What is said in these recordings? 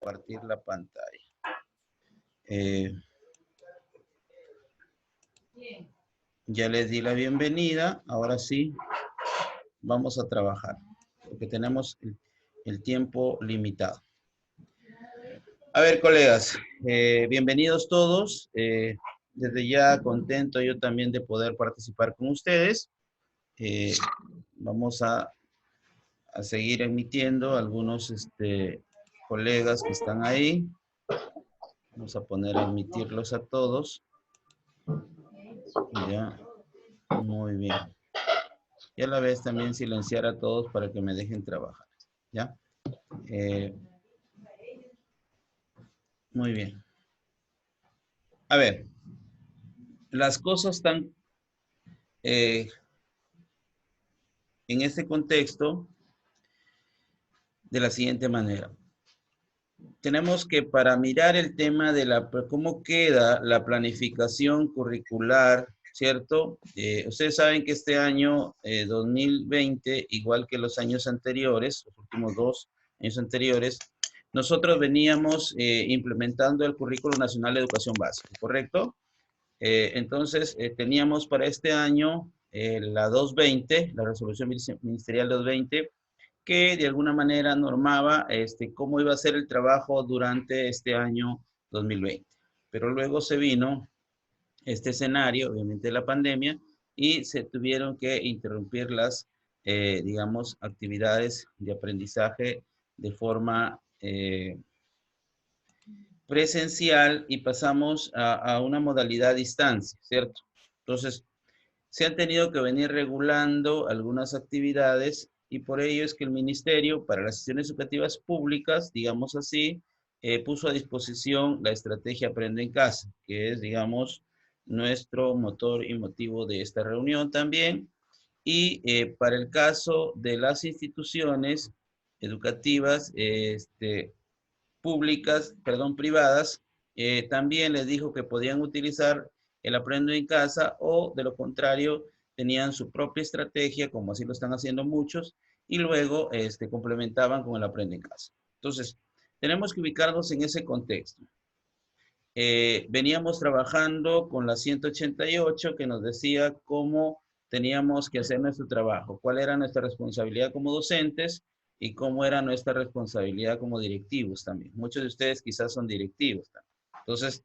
compartir la pantalla. Ya les di la bienvenida. Ahora sí, vamos a trabajar, porque tenemos el tiempo limitado. A ver, colegas, bienvenidos todos. Desde ya contento yo también de poder participar con ustedes. Vamos a seguir emitiendo algunos colegas que están ahí. Vamos a poner a emitirlos a todos. Ya, muy bien. Y a la vez también silenciar a todos para que me dejen trabajar. ¿Ya? Muy bien. A ver, las cosas están en este contexto de la siguiente manera. Tenemos que para mirar el tema de cómo queda la planificación curricular, ¿cierto? Ustedes saben que este año 2020, igual que los años anteriores, los últimos 2 años anteriores, nosotros veníamos implementando el Currículo Nacional de Educación Básica, ¿correcto? Entonces, teníamos para este año la 220, la Resolución Ministerial 220, que de alguna manera normaba cómo iba a ser el trabajo durante este año 2020. Pero luego se vino este escenario, obviamente la pandemia, y se tuvieron que interrumpir las, digamos, actividades de aprendizaje de forma presencial y pasamos a una modalidad a distancia, ¿cierto? Entonces, se han tenido que venir regulando algunas actividades y por ello es que el Ministerio para las Instituciones Educativas Públicas, digamos así, puso a disposición la estrategia Aprende en Casa, que es, digamos, nuestro motor y motivo de esta reunión también. Y para el caso de las instituciones educativas públicas, perdón, privadas, también les dijo que podían utilizar el Aprendo en Casa o de lo contrario tenían su propia estrategia, como así lo están haciendo muchos, y luego complementaban con el Aprende en Casa. Entonces, tenemos que ubicarnos en ese contexto. Veníamos trabajando con la 188 que nos decía cómo teníamos que hacer nuestro trabajo, cuál era nuestra responsabilidad como docentes y cómo era nuestra responsabilidad como directivos también. Muchos de ustedes quizás son directivos también. Entonces,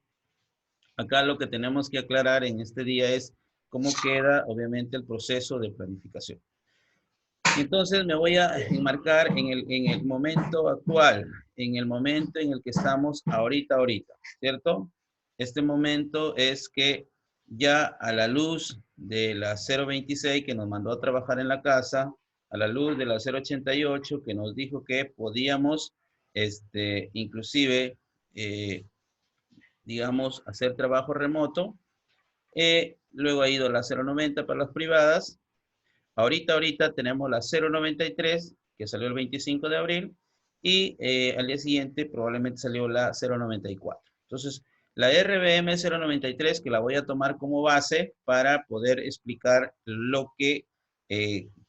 acá lo que tenemos que aclarar en este día es cómo queda, obviamente, el proceso de planificación. Entonces me voy a enmarcar en el momento actual, en el momento en el que estamos ahorita, ¿cierto? Este momento es que ya a la luz de la 026 que nos mandó a trabajar en la casa, a la luz de la 088 que nos dijo que podíamos, inclusive, digamos, hacer trabajo remoto. Luego ha ido la 090 para las privadas. Ahorita tenemos la 093, que salió el 25 de abril, y al día siguiente probablemente salió la 094. Entonces, la RBM 093, que la voy a tomar como base para poder explicar lo que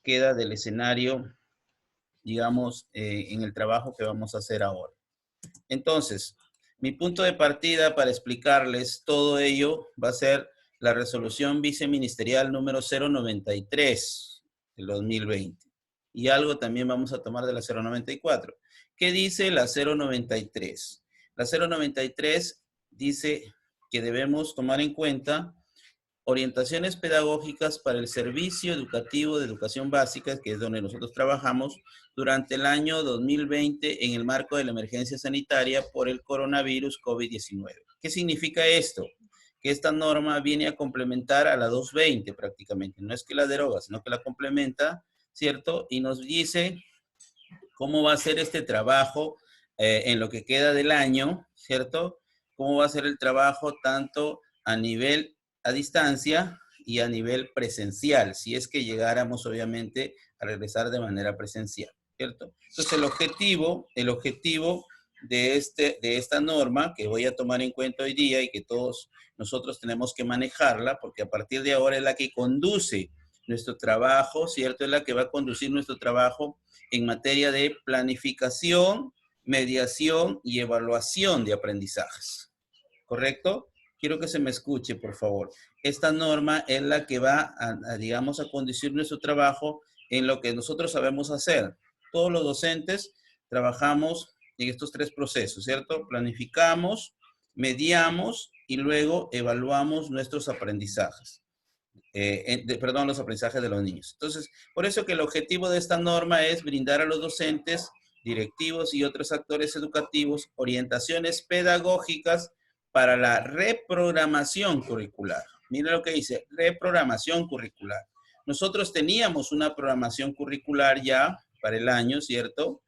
queda del escenario, digamos, en el trabajo que vamos a hacer ahora. Entonces, mi punto de partida para explicarles todo ello va a ser la resolución viceministerial número 093 del 2020. Y algo también vamos a tomar de la 094. ¿Qué dice la 093? La 093 dice que debemos tomar en cuenta orientaciones pedagógicas para el servicio educativo de educación básica, que es donde nosotros trabajamos, durante el año 2020 en el marco de la emergencia sanitaria por el coronavirus COVID-19. ¿Qué significa esto? Que esta norma viene a complementar a la 220 prácticamente. No es que la deroga, sino que la complementa, ¿cierto? Y nos dice cómo va a ser este trabajo en lo que queda del año, ¿cierto? Cómo va a ser el trabajo tanto a nivel a distancia y a nivel presencial, si es que llegáramos obviamente a regresar de manera presencial, ¿cierto? Entonces el objetivo de esta norma que voy a tomar en cuenta hoy día y que todos nosotros tenemos que manejarla, porque a partir de ahora es la que conduce nuestro trabajo, ¿cierto? Es la que va a conducir nuestro trabajo en materia de planificación mediación y evaluación de aprendizajes. ¿Correcto? Quiero que se me escuche, por favor. Esta norma es la que va digamos, a conducir nuestro trabajo en lo que nosotros sabemos hacer. Todos los docentes trabajamos en estos tres procesos, ¿cierto? Planificamos, mediamos y luego evaluamos nuestros aprendizajes. Perdón, los aprendizajes de los niños. Entonces, por eso que el objetivo de esta norma es brindar a los docentes, directivos y otros actores educativos orientaciones pedagógicas para la reprogramación curricular. Mira lo que dice, reprogramación curricular. Nosotros teníamos una programación curricular ya para el año, ¿cierto?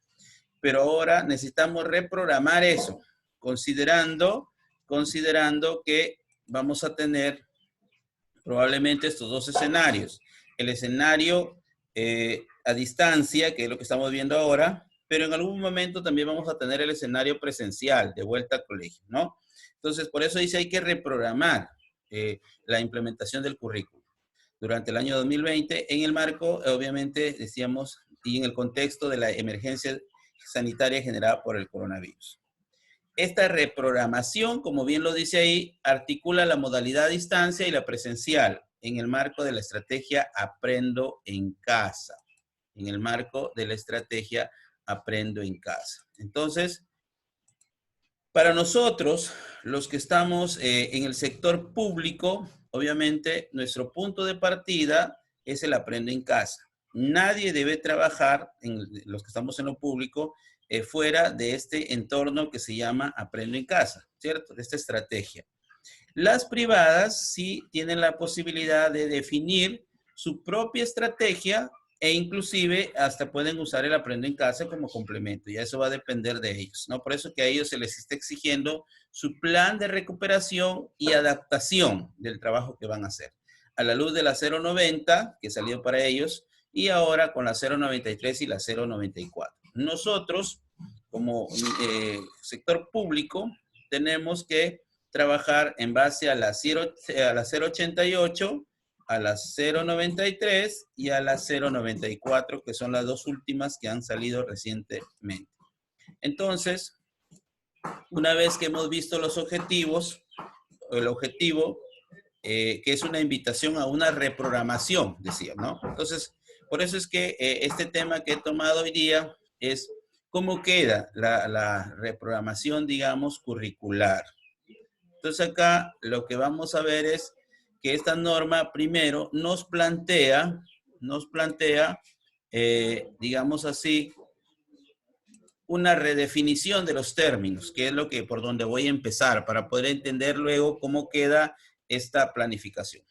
Pero ahora necesitamos reprogramar eso, considerando que vamos a tener probablemente estos dos escenarios. El escenario a distancia, que es lo que estamos viendo ahora, pero en algún momento también vamos a tener el escenario presencial, de vuelta al colegio, ¿no? Entonces, por eso dice hay que reprogramar la implementación del currículo durante el año 2020 en el marco, obviamente, decíamos, y en el contexto de la emergencia sanitaria generada por el coronavirus. Esta reprogramación, como bien lo dice ahí, articula la modalidad a distancia y la presencial en el marco de la estrategia Aprendo en Casa. En el marco de la estrategia Aprendo en Casa. Entonces, para nosotros, los que estamos en el sector público, obviamente nuestro punto de partida es el Aprendo en Casa. Nadie debe trabajar, los que estamos en lo público, fuera de este entorno que se llama Aprendo en Casa, ¿cierto? De esta estrategia. Las privadas sí tienen la posibilidad de definir su propia estrategia e inclusive hasta pueden usar el Aprendo en Casa como complemento. Ya eso va a depender de ellos, ¿no? Por eso que a ellos se les está exigiendo su plan de recuperación y adaptación del trabajo que van a hacer. A la luz de la 090, que salió para ellos, y ahora con la 093 y la 094. Nosotros, como sector público, tenemos que trabajar en base a la 088, a la 093 y a la 094, que son las dos últimas que han salido recientemente. Entonces, una vez que hemos visto los objetivos, el objetivo, que es una invitación a una reprogramación, decía, ¿no? Entonces, por eso es que este tema que he tomado hoy día es cómo queda la reprogramación, digamos, curricular. Entonces acá lo que vamos a ver es que esta norma primero nos plantea, digamos así, una redefinición de los términos, que es lo que por donde voy a empezar para poder entender luego cómo queda esta planificación.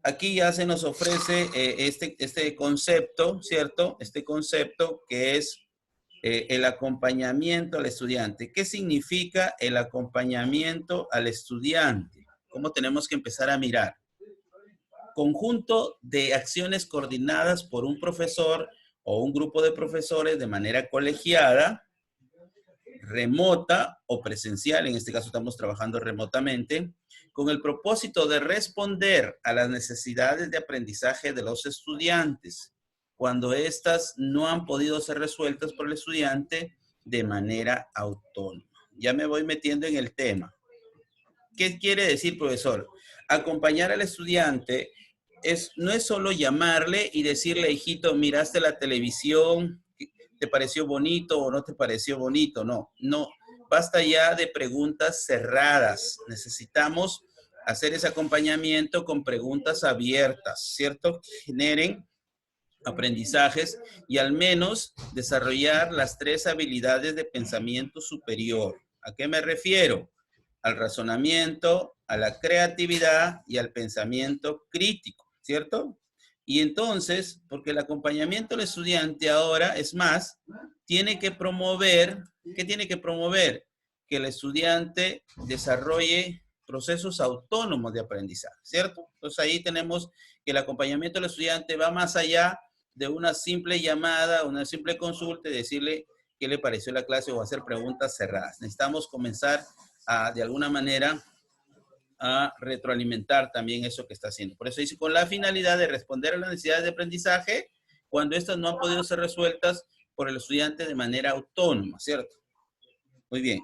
Aquí ya se nos ofrece este concepto, ¿cierto? Este concepto que es el acompañamiento al estudiante. ¿Qué significa el acompañamiento al estudiante? ¿Cómo tenemos que empezar a mirar? Conjunto de acciones coordinadas por un profesor o un grupo de profesores de manera colegiada, remota o presencial, en este caso estamos trabajando remotamente, con el propósito de responder a las necesidades de aprendizaje de los estudiantes, cuando éstas no han podido ser resueltas por el estudiante de manera autónoma. Ya me voy metiendo en el tema. ¿Qué quiere decir, profesor? Acompañar al estudiante no es solo llamarle y decirle, hijito, miraste la televisión, ¿te pareció bonito o no te pareció bonito? No, no. Basta ya de preguntas cerradas. Necesitamos hacer ese acompañamiento con preguntas abiertas, ¿cierto? Que generen aprendizajes y al menos desarrollar las 3 habilidades de pensamiento superior. ¿A qué me refiero? Al razonamiento, a la creatividad y al pensamiento crítico, ¿cierto? Y entonces, porque el acompañamiento al estudiante ahora, es más, tiene que promover, ¿qué tiene que promover? Que el estudiante desarrolle procesos autónomos de aprendizaje, ¿cierto? Entonces ahí tenemos que el acompañamiento al estudiante va más allá de una simple llamada, una simple consulta y decirle qué le pareció la clase o hacer preguntas cerradas. Necesitamos comenzar de alguna manera a retroalimentar también eso que está haciendo. Por eso dice, con la finalidad de responder a las necesidades de aprendizaje, cuando estas no han podido ser resueltas por el estudiante de manera autónoma, ¿cierto? Muy bien.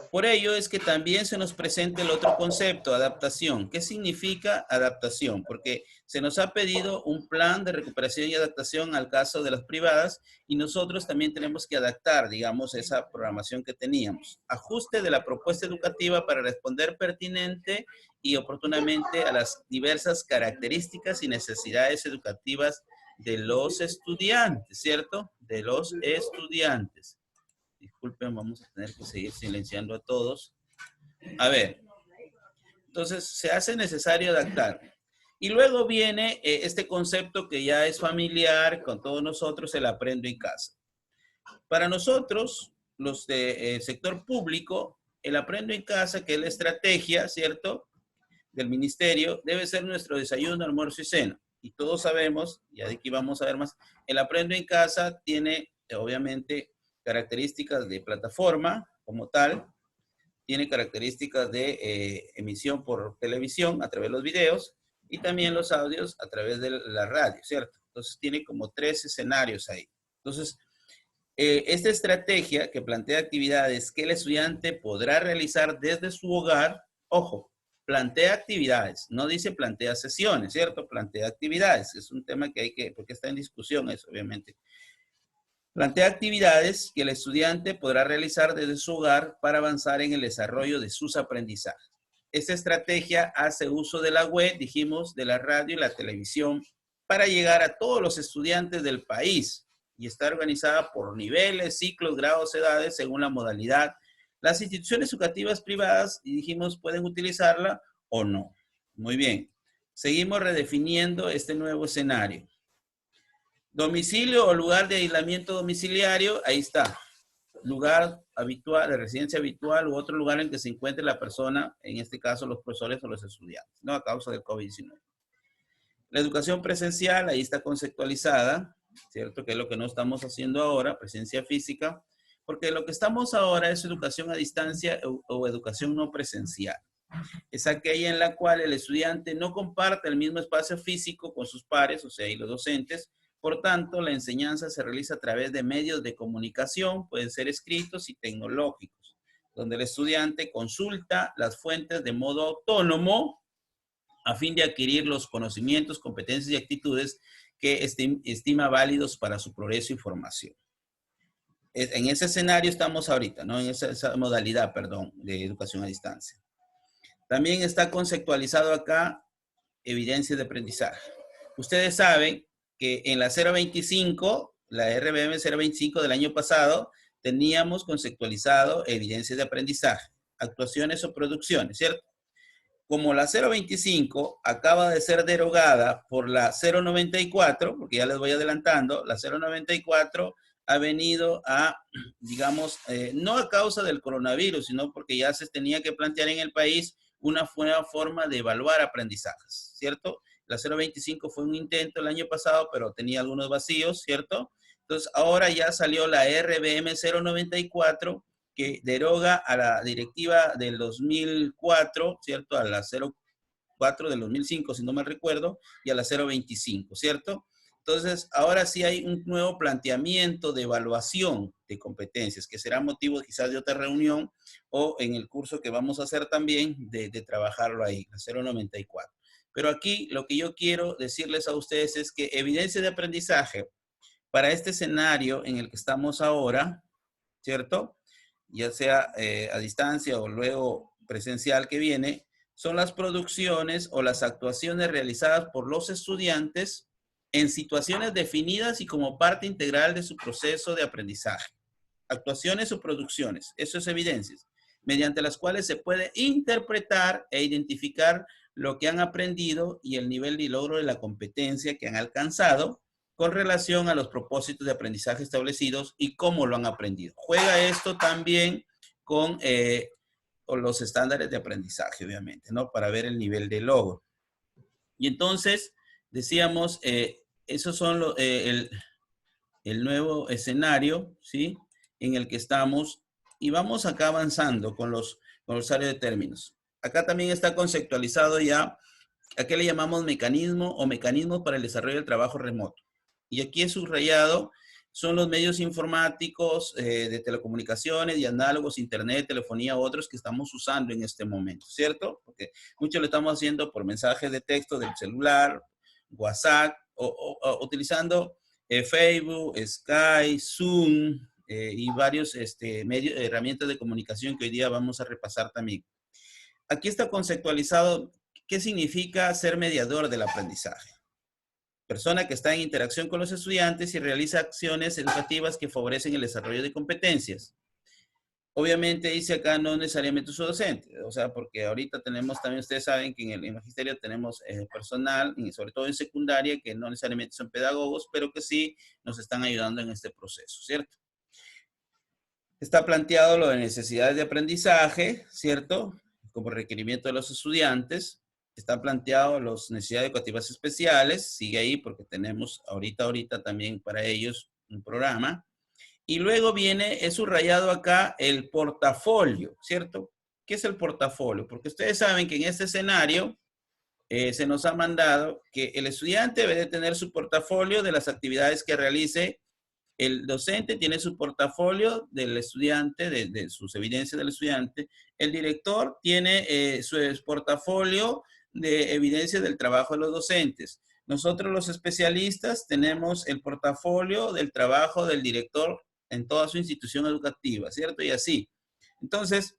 Por ello es que también se nos presenta el otro concepto, adaptación. ¿Qué significa adaptación? Porque se nos ha pedido un plan de recuperación y adaptación al caso de las privadas y nosotros también tenemos que adaptar, digamos, esa programación que teníamos. Ajuste de la propuesta educativa para responder pertinente y oportunamente a las diversas características y necesidades educativas de los estudiantes, ¿cierto? De los estudiantes. Disculpen, vamos a tener que seguir silenciando a todos. A ver, entonces se hace necesario adaptar. Y luego viene este concepto que ya es familiar con todos nosotros, el aprendo en casa. Para nosotros, los del sector público, el aprendo en casa, que es la estrategia, ¿cierto?, del ministerio, debe ser nuestro desayuno, almuerzo y cena. Y todos sabemos, y aquí vamos a ver más, el aprendo en casa tiene, obviamente, características de plataforma como tal, tiene características de emisión por televisión a través de los videos y también los audios a través de la radio, ¿cierto? Entonces tiene como 3 escenarios ahí. Entonces, esta estrategia que plantea actividades que el estudiante podrá realizar desde su hogar, ojo, plantea actividades, no dice plantea sesiones, ¿cierto? Plantea actividades, es un tema que hay que, porque está en discusión eso, obviamente. Plantea actividades que el estudiante podrá realizar desde su hogar para avanzar en el desarrollo de sus aprendizajes. Esta estrategia hace uso de la web, dijimos, de la radio y la televisión para llegar a todos los estudiantes del país y está organizada por niveles, ciclos, grados, edades, según la modalidad. Las instituciones educativas privadas, y dijimos, pueden utilizarla o no. Muy bien. Seguimos redefiniendo este nuevo escenario. Domicilio o lugar de aislamiento domiciliario, ahí está. Lugar habitual, de residencia habitual u otro lugar en que se encuentre la persona, en este caso los profesores o los estudiantes, ¿no? A causa del COVID-19. La educación presencial, ahí está conceptualizada, ¿cierto? Que es lo que no estamos haciendo ahora, presencia física, porque lo que estamos ahora es educación a distancia o educación no presencial. Es aquella en la cual el estudiante no comparte el mismo espacio físico con sus pares, o sea, y los docentes. Por tanto, la enseñanza se realiza a través de medios de comunicación, pueden ser escritos y tecnológicos, donde el estudiante consulta las fuentes de modo autónomo a fin de adquirir los conocimientos, competencias y actitudes que estima válidos para su progreso y formación. En ese escenario estamos ahorita, ¿no? En esa modalidad, perdón, de educación a distancia. También está conceptualizado acá evidencias de aprendizaje. Ustedes saben que en la 025, la RBM 025 del año pasado, teníamos conceptualizado evidencias de aprendizaje, actuaciones o producciones, ¿cierto? Como la 025 acaba de ser derogada por la 094, porque ya les voy adelantando, la 094 ha venido a, digamos, no a causa del coronavirus, sino porque ya se tenía que plantear en el país una nueva forma de evaluar aprendizajes, ¿cierto? La 025 fue un intento el año pasado, pero tenía algunos vacíos, ¿cierto? Entonces, ahora ya salió la RBM 094, que deroga a la directiva del 2004, ¿cierto? A la 04 del 2005, si no me recuerdo, y a la 025, ¿cierto? Entonces, ahora sí hay un nuevo planteamiento de evaluación de competencias, que será motivo quizás de otra reunión o en el curso que vamos a hacer también de trabajarlo ahí, la 094. Pero aquí lo que yo quiero decirles a ustedes es que evidencia de aprendizaje para este escenario en el que estamos ahora, ¿cierto? Ya sea a distancia o luego presencial que viene, son las producciones o las actuaciones realizadas por los estudiantes en situaciones definidas y como parte integral de su proceso de aprendizaje. Actuaciones o producciones, eso es evidencias, mediante las cuales se puede interpretar e identificar lo que han aprendido y el nivel y logro de la competencia que han alcanzado con relación a los propósitos de aprendizaje establecidos y cómo lo han aprendido. Juega esto también con los estándares de aprendizaje, obviamente, ¿no? Para ver el nivel de logro. Y entonces, decíamos, esos son el nuevo escenario, ¿sí? En el que estamos y vamos acá avanzando con los áreas de términos. Acá también está conceptualizado ya, ¿a qué le llamamos mecanismo o mecanismos para el desarrollo del trabajo remoto? Y aquí he subrayado son los medios informáticos, de telecomunicaciones y análogos, internet, telefonía, otros que estamos usando en este momento, ¿cierto? Porque mucho lo estamos haciendo por mensajes de texto del celular, WhatsApp, o utilizando Facebook, Skype, Zoom, y varios medios, herramientas de comunicación que hoy día vamos a repasar también. Aquí está conceptualizado qué significa ser mediador del aprendizaje. Persona que está en interacción con los estudiantes y realiza acciones educativas que favorecen el desarrollo de competencias. Obviamente dice acá no necesariamente su docente, o sea, porque ahorita tenemos también, ustedes saben que en el magisterio tenemos personal, y sobre todo en secundaria, que no necesariamente son pedagogos, pero que sí nos están ayudando en este proceso, ¿cierto? Está planteado lo de necesidades de aprendizaje, ¿cierto? Como requerimiento de los estudiantes. Está planteado las necesidades educativas especiales, sigue ahí porque tenemos ahorita también para ellos un programa. Y luego viene, es subrayado acá, el portafolio, ¿cierto? ¿Qué es el portafolio? Porque ustedes saben que en este escenario se nos ha mandado que el estudiante debe de tener su portafolio de las actividades que realice. El docente tiene su portafolio del estudiante, de sus evidencias del estudiante. El director tiene su portafolio de evidencias del trabajo de los docentes. Nosotros los especialistas tenemos el portafolio del trabajo del director en toda su institución educativa, ¿cierto? Y así. Entonces,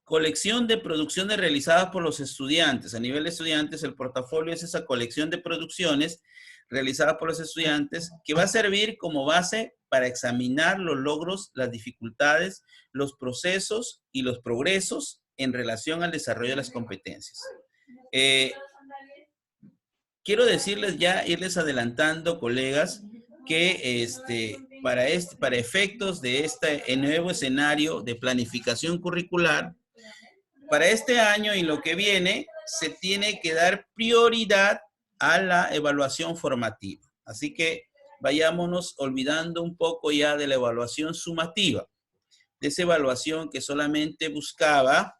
colección de producciones realizadas por los estudiantes. A nivel de estudiantes, el portafolio es esa colección de producciones realizadas por los estudiantes que va a servir como base para examinar los logros, las dificultades, los procesos y los progresos en relación al desarrollo de las competencias. Quiero decirles ya, irles adelantando, colegas, que para efectos de este nuevo escenario de planificación curricular, para este año y lo que viene, se tiene que dar prioridad a la evaluación formativa. Así que vayámonos olvidando un poco ya de la evaluación sumativa, de esa evaluación que solamente buscaba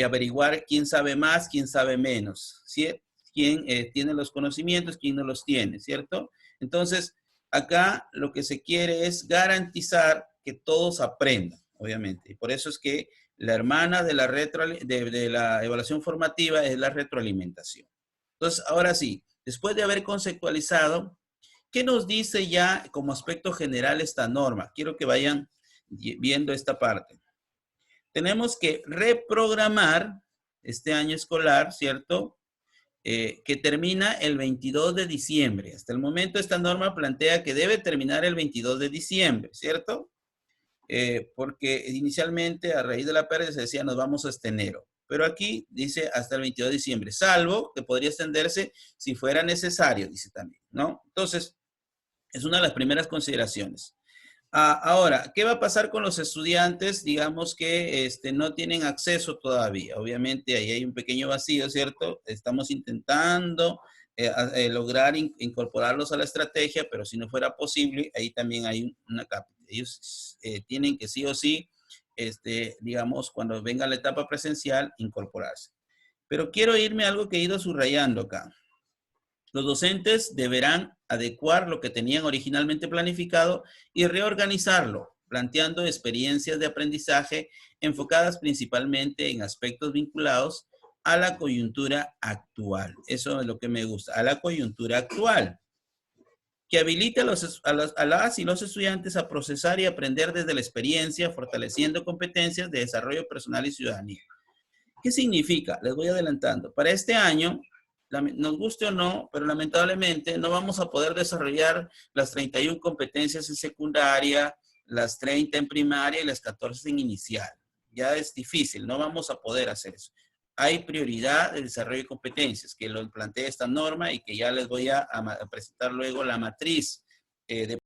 averiguar quién sabe más, quién sabe menos, ¿sí? Quién tiene los conocimientos, quién no los tiene, ¿cierto? Entonces, acá lo que se quiere es garantizar que todos aprendan, obviamente. Y por eso es que la hermana de la evaluación formativa es la retroalimentación. Entonces, ahora sí, después de haber conceptualizado, ¿qué nos dice ya como aspecto general esta norma? Quiero que vayan viendo esta parte. Tenemos que reprogramar este año escolar, ¿cierto? Que termina el 22 de diciembre. Hasta el momento esta norma plantea que debe terminar el 22 de diciembre, ¿cierto? Porque inicialmente a raíz de la pérdida se decía nos vamos hasta enero. Pero aquí dice hasta el 22 de diciembre, salvo que podría extenderse si fuera necesario, dice también, ¿no? Entonces, es una de las primeras consideraciones. Ahora, ¿qué va a pasar con los estudiantes, digamos, que no tienen acceso todavía? Obviamente ahí hay un pequeño vacío, ¿cierto? Estamos intentando lograr incorporarlos a la estrategia, pero si no fuera posible, ahí también hay una capa. Ellos tienen que sí o sí, digamos, cuando venga la etapa presencial, incorporarse. Pero quiero irme a algo que he ido subrayando acá. Los docentes deberán adecuar lo que tenían originalmente planificado y reorganizarlo, planteando experiencias de aprendizaje enfocadas principalmente en aspectos vinculados a la coyuntura actual. Eso es lo que me gusta, a la coyuntura actual, que habilite a las y los estudiantes a procesar y aprender desde la experiencia, fortaleciendo competencias de desarrollo personal y ciudadanía. ¿Qué significa? Les voy adelantando. Para este año, nos guste o no, pero lamentablemente no vamos a poder desarrollar las 31 competencias en secundaria, las 30 en primaria y las 14 en inicial. Ya es difícil, no vamos a poder hacer eso. Hay prioridad de desarrollo de competencias, que lo plantea esta norma y que ya les voy a presentar luego la matriz de